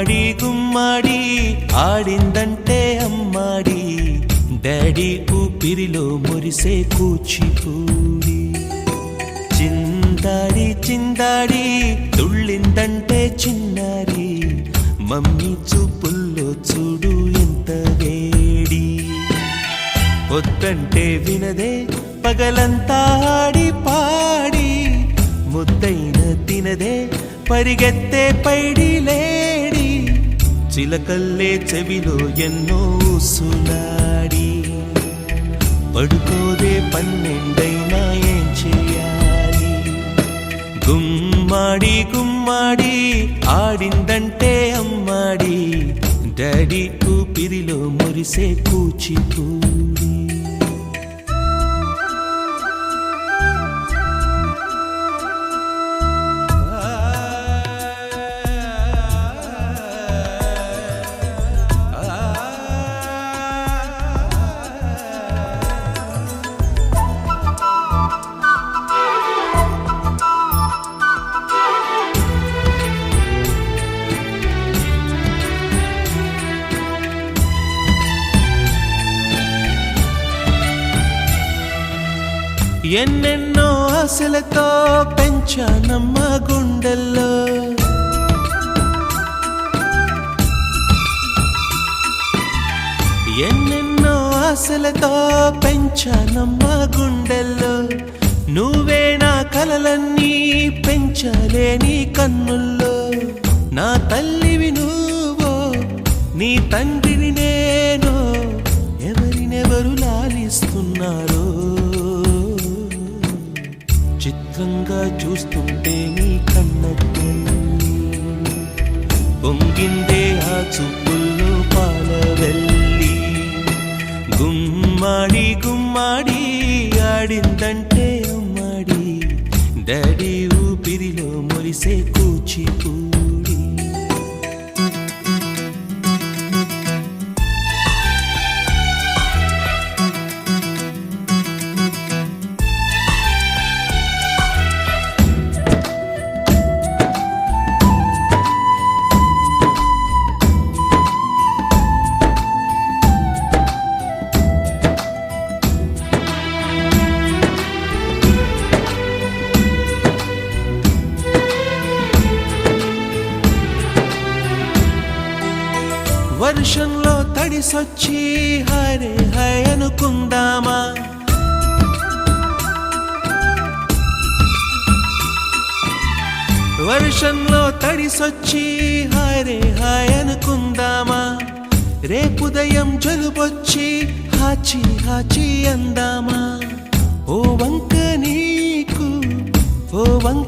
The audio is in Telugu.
గుమ్మాడి గుమ్మాడి ఆడిందంటే అమ్మాడి డాడీ ఊపిరిలో మురిసే కూచిపూడి చిందాడి చిందాడి తుళ్ళిందంటే చిన్నారి మమ్మీ చూపుల్లో చూడు ఎంత వేడి వద్దంటే వినదే పగలంతా ఆడి పాడి ముద్దైన తినదే పరిగెత్తే పైడి లేడి చిలకల్లే చెవిలో ఎన్నో సులాడి పడుకోదే పన్నెండైనా ఏం చేయాలి గుమ్మాడి గుమ్మాడి ఆడిందంటే అమ్మాడి డాడీ ఊపిరిలో మురిసే కూచిపూడి ఎన్నెన్నో ఆశలతో పెంచానమ్మ గుండెల్లో ఎన్నెన్నో ఆశలతో పెంచానమ్మ గుండెల్లో నువ్వే నా కలలన్నీ పెంచాలే నీ కన్నుల్లో నా తల్లివి నువ్వో నీ తండ్రిని నేను ఎవరినెవరు లాలిస్తున్నారో చిత్రంగా చూస్తుంటే నీ కన్నట్టు పొంగిందే ఆ చూపుల్లో పాలవెల్లి గుమ్మాడి గుమ్మాడి ఆడిందంటే అమ్మాడి డాడీ ఊపిరిలో మురిసే కూచిపూడి వర్షంలో తడిసొచ్చి హరే హై అనుకుందామా వర్షంలో తడిసొచ్చి హరే హై అనుకుందామా రేపుదయం జలుబొచ్చి హాచి హాచి అందామా ఓ వంక నీకు ఓ వంక